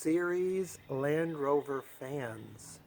Series Land Rover fans.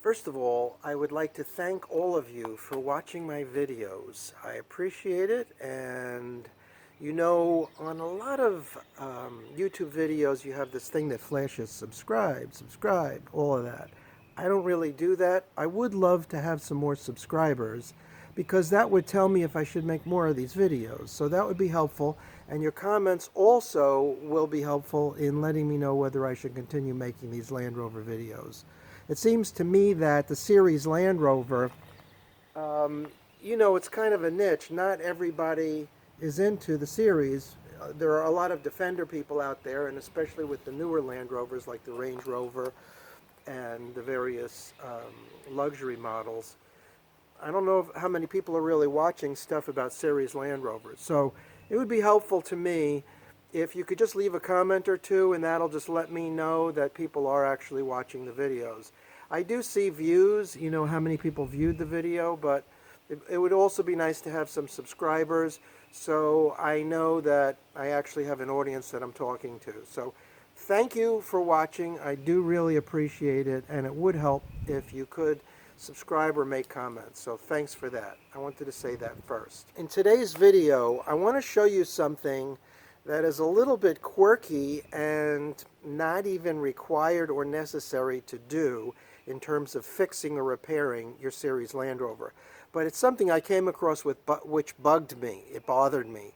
First of all, I would like to thank all of you for watching my videos. I appreciate it, and you know, on a lot of YouTube videos you have this thing that flashes subscribe, subscribe, all of that. I don't really do that. I would love to have some more subscribers because that would tell me if I should make more of these videos. So that would be helpful, and your comments also will be helpful in letting me know whether I should continue making these Land Rover videos. It seems to me that the series Land Rover, you know, it's kind of a niche. Not everybody is into the series. There are a lot of Defender people out there, and especially with the newer Land Rovers like the Range Rover and the various luxury models. I don't know how many people are really watching stuff about series Land Rovers. So it would be helpful to me if you could just leave a comment or two, and that'll just let me know that people are actually watching the videos. I do see views, you know, how many people viewed the video, but it would also be nice to have some subscribers so I know that I actually have an audience that I'm talking to. So thank you for watching. I do really appreciate it, and it would help if you could subscribe or make comments. So thanks for that. I wanted to say that first. In today's video, I want to show you something that is a little bit quirky and not even required or necessary to do in terms of fixing or repairing your series Land Rover. But it's something I came across which bugged me. It bothered me.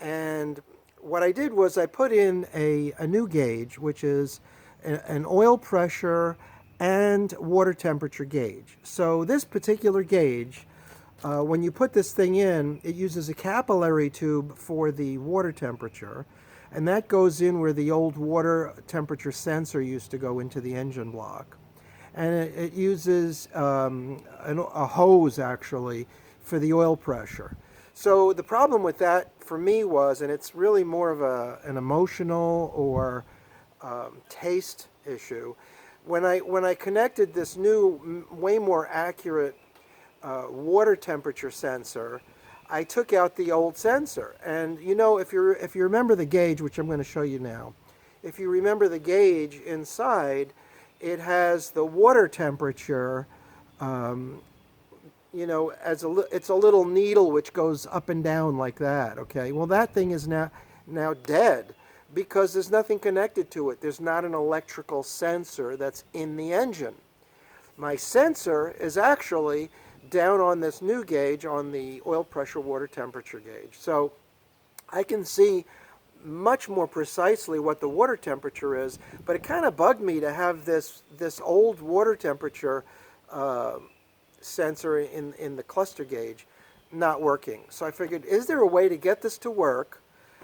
And what I did was I put in a new gauge, which is an oil pressure and water temperature gauge. So this particular gauge, when you put this thing in, it uses a capillary tube for the water temperature, and that goes in where the old water temperature sensor used to go into the engine block. And it uses a hose, actually, for the oil pressure. So the problem with that for me was, and it's really more of an emotional or taste issue, when I connected this new, way more accurate water temperature sensor, I took out the old sensor. And you know, if you remember the gauge, which I'm going to show you now, if you remember the gauge inside, it has the water temperature, you know, it's a little needle which goes up and down like that. Okay, well that thing is now dead, because there's nothing connected to it. There's not an electrical sensor that's in the engine. My sensor is actually down on this new gauge, on the oil pressure water temperature gauge. So I can see much more precisely what the water temperature is, but it kind of bugged me to have this old water temperature sensor in the cluster gauge not working. So I figured, is there a way to get this to work?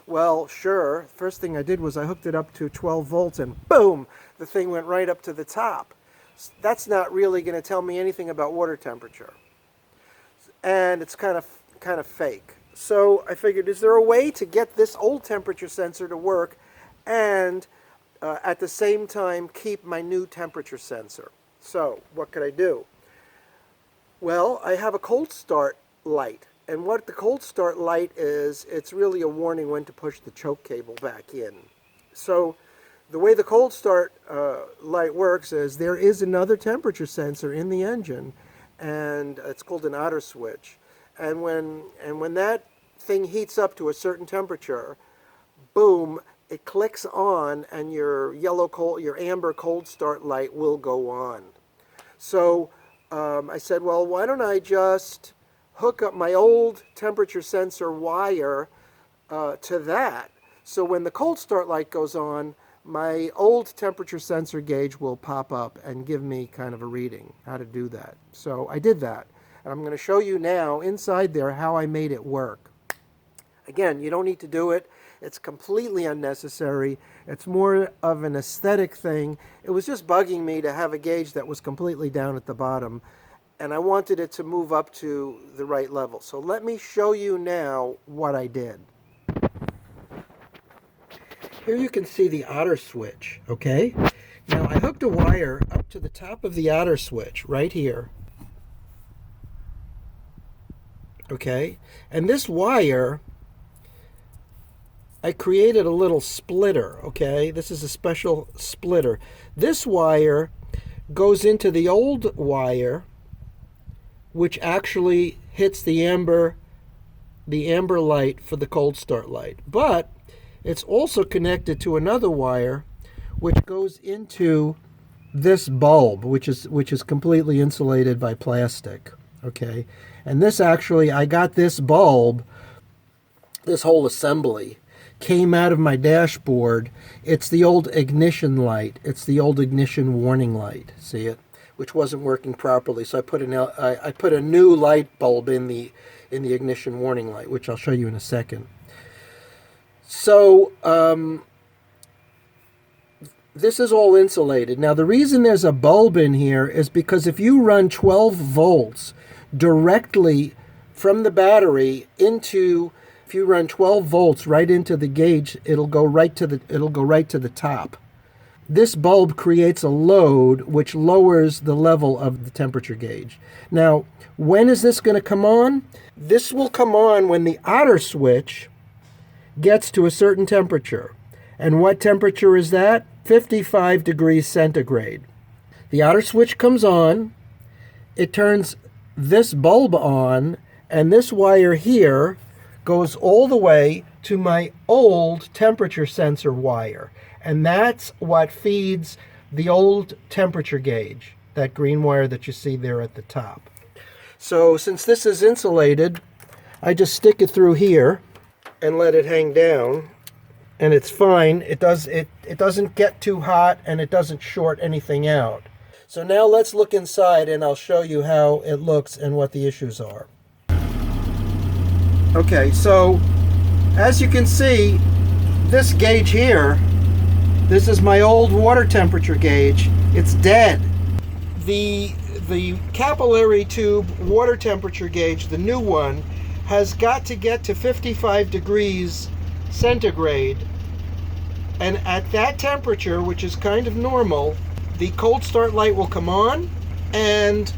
Well, sure. First thing I did was I hooked it up to 12 volts, and boom, the thing went right up to the top. That's not really going to tell me anything about water temperature, and it's kind of fake. So I figured, is there a way to get this old temperature sensor to work and at the same time keep my new temperature sensor? So what could I do? Well, I have a cold start light. And what the cold start light is, it's really a warning when to push the choke cable back in. So the way the cold start light works is there is another temperature sensor in the engine, and it's called an Otter switch. And when that thing heats up to a certain temperature, boom, it clicks on, and your amber cold start light will go on. So I said, well, why don't I just hook up my old temperature sensor wire to that, so when the cold start light goes on, my old temperature sensor gauge will pop up and give me kind of a reading, how to do that. So I did that, and I'm going to show you now inside there how I made it work. Again, you don't need to do it. It's completely unnecessary. It's more of an aesthetic thing. It was just bugging me to have a gauge that was completely down at the bottom, and I wanted it to move up to the right level. So let me show you now what I did. Here you can see the Otter switch, okay? Now I hooked a wire up to the top of the Otter switch right here. Okay? And this wire I created a little splitter, okay? This is a special splitter. This wire goes into the old wire, which actually hits the amber light for the cold start light. But it's also connected to another wire which goes into this bulb, which is completely insulated by plastic, okay? And this actually, I got this bulb, this whole assembly came out of my dashboard. It's the old ignition light. It's the old ignition warning light. See it? Which wasn't working properly. So I put a new light bulb in the ignition warning light, which I'll show you in a second. So this is all insulated. Now the reason there's a bulb in here is because if you run 12 volts directly from the battery into, if you run 12 volts right into the gauge, it'll go right to the top. This bulb creates a load which lowers the level of the temperature gauge. Now, when is this going to come on? This will come on when the outer switch gets to a certain temperature. And what temperature is that? 55 degrees centigrade. The outer switch comes on, it turns this bulb on, and this wire here goes all the way to my old temperature sensor wire. And that's what feeds the old temperature gauge, that green wire that you see there at the top. So since this is insulated, I just stick it through here and let it hang down, and it's fine. It doesn't get too hot, and it doesn't short anything out. So now let's look inside, and I'll show you how it looks and what the issues are. Okay, so as you can see, this gauge here, this is my old water temperature gauge. It's dead. The capillary tube water temperature gauge, the new one, has got to get to 55 degrees centigrade. And at that temperature, which is kind of normal, the cold start light will come on, and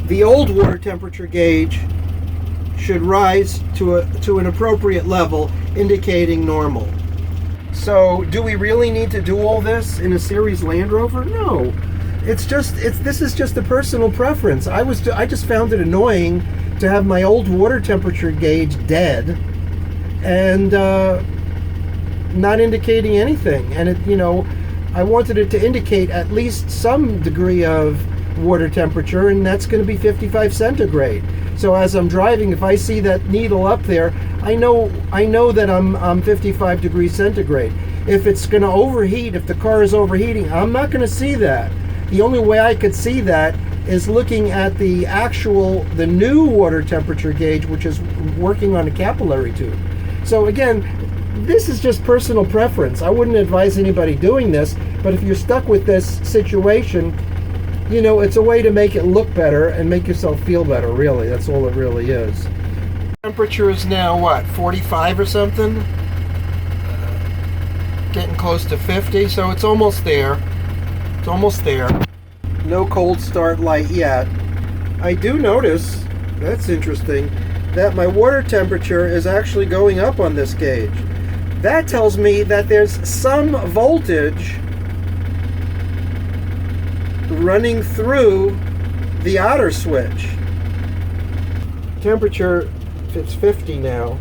the old water temperature gauge should rise to an appropriate level, indicating normal. So, do we really need to do all this in a series Land Rover? No. This is just a personal preference. I just found it annoying to have my old water temperature gauge dead and not indicating anything. And I wanted it to indicate at least some degree of water temperature, and that's going to be 55 centigrade. So as I'm driving, if I see that needle up there, I know that I'm 55 degrees centigrade. If it's going to overheat, if the car is overheating, I'm not going to see that. The only way I could see that is looking at the new water temperature gauge, which is working on a capillary tube. So again, this is just personal preference. I wouldn't advise anybody doing this, but if you're stuck with this situation, it's a way to make it look better and make yourself feel better, really. That's all it really is. Temperature is now, what, 45 or something? Getting close to 50, so it's almost there. It's almost there. No cold start light yet. I do notice, that's interesting, that my water temperature is actually going up on this gauge. That tells me that there's some voltage running through the outer switch. Temperature, it's 50 now.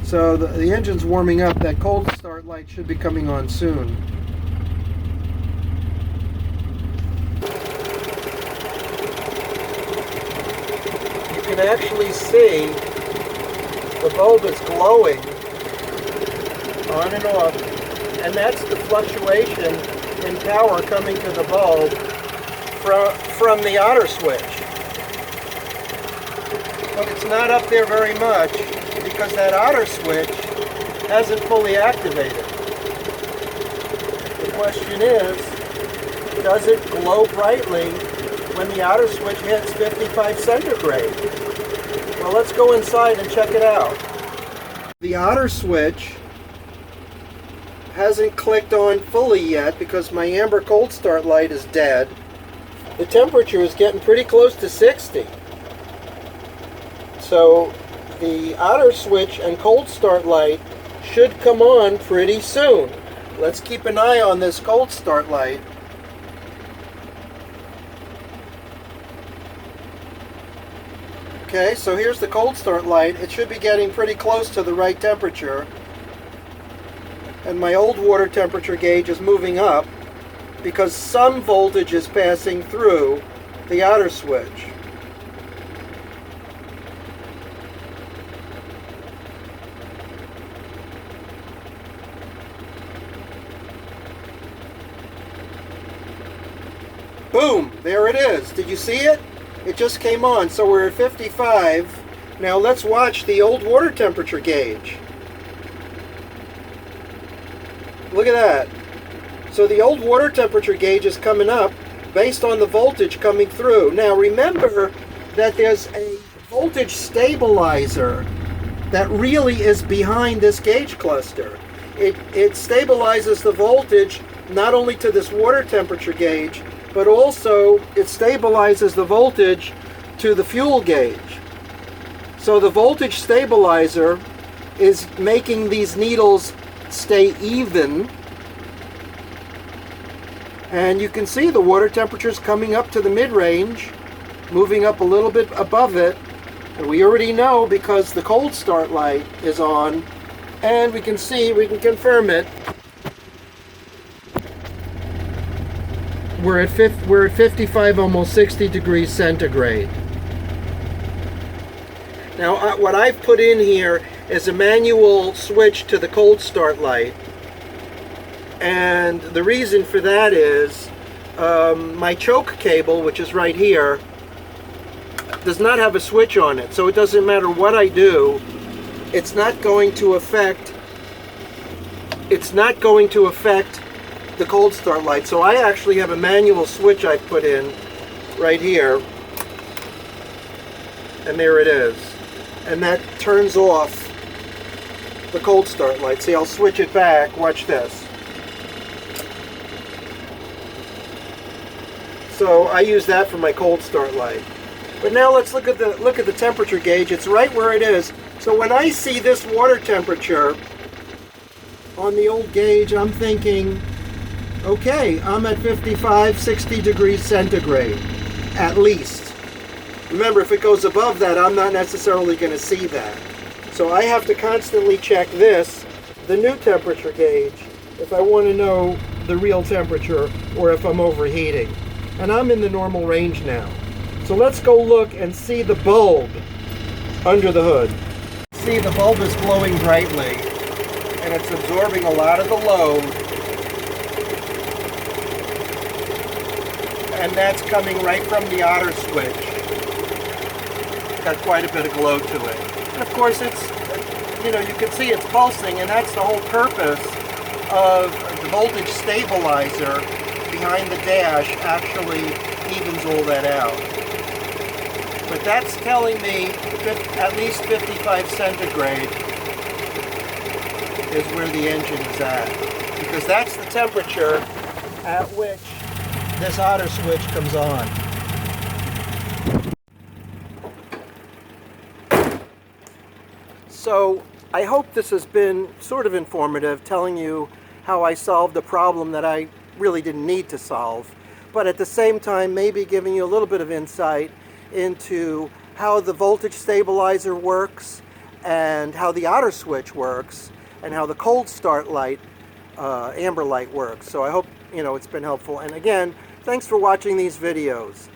So the engine's warming up. That cold start light should be coming on soon. You can actually see the bulb is glowing on and off, and that's the fluctuation in power coming to the bulb from the outer switch. But it's not up there very much because that outer switch hasn't fully activated. The question is, does it glow brightly when the outer switch hits 55 centigrade? Well, let's go inside and check it out. The outer switch hasn't clicked on fully yet because my amber cold start light is dead. The temperature is getting pretty close to 60. So the outer switch and cold start light should come on pretty soon. Let's keep an eye on this cold start light. Okay, so here's the cold start light. It should be getting pretty close to the right temperature. And my old water temperature gauge is moving up because some voltage is passing through the outer switch. Boom! There it is. Did you see it? It just came on. So we're at 55. Now let's watch the old water temperature gauge. Look at that. So the old water temperature gauge is coming up based on the voltage coming through. Now remember that there's a voltage stabilizer that really is behind this gauge cluster. It stabilizes the voltage not only to this water temperature gauge, but also it stabilizes the voltage to the fuel gauge. So the voltage stabilizer is making these needles stay even, and you can see the water temperature is coming up to the mid-range, moving up a little bit above it, and we already know because the cold start light is on, and we can see, we can confirm it. We're at 55, almost 60 degrees centigrade. Now what I've put in here is a manual switch to the cold start light, and the reason for that is my choke cable, which is right here, does not have a switch on it, so it doesn't matter what I do, it's not going to affect the cold start light. So I actually have a manual switch I put in right here, and there it is, and that turns off the cold start light. See, I'll switch it back. Watch this. So I use that for my cold start light. But now let's look at the temperature gauge. It's right where it is. So when I see this water temperature on the old gauge, I'm thinking, okay, I'm at 55, 60 degrees centigrade, at least. Remember, if it goes above that, I'm not necessarily going to see that. So I have to constantly check this, the new temperature gauge, if I want to know the real temperature or if I'm overheating. And I'm in the normal range now. So let's go look and see the bulb under the hood. See, the bulb is glowing brightly, and it's absorbing a lot of the load. And that's coming right from the outer switch. Got quite a bit of glow to it. And of course it's, you can see it's pulsing, and that's the whole purpose of the voltage stabilizer behind the dash actually evens all that out. But that's telling me at least 55 centigrade is where the engine is at, because that's the temperature at which this outer switch comes on. So I hope this has been sort of informative, telling you how I solved a problem that I really didn't need to solve, but at the same time maybe giving you a little bit of insight into how the voltage stabilizer works, and how the outer switch works, and how the cold start light, amber light, works. So I hope it's been helpful. And again, thanks for watching these videos.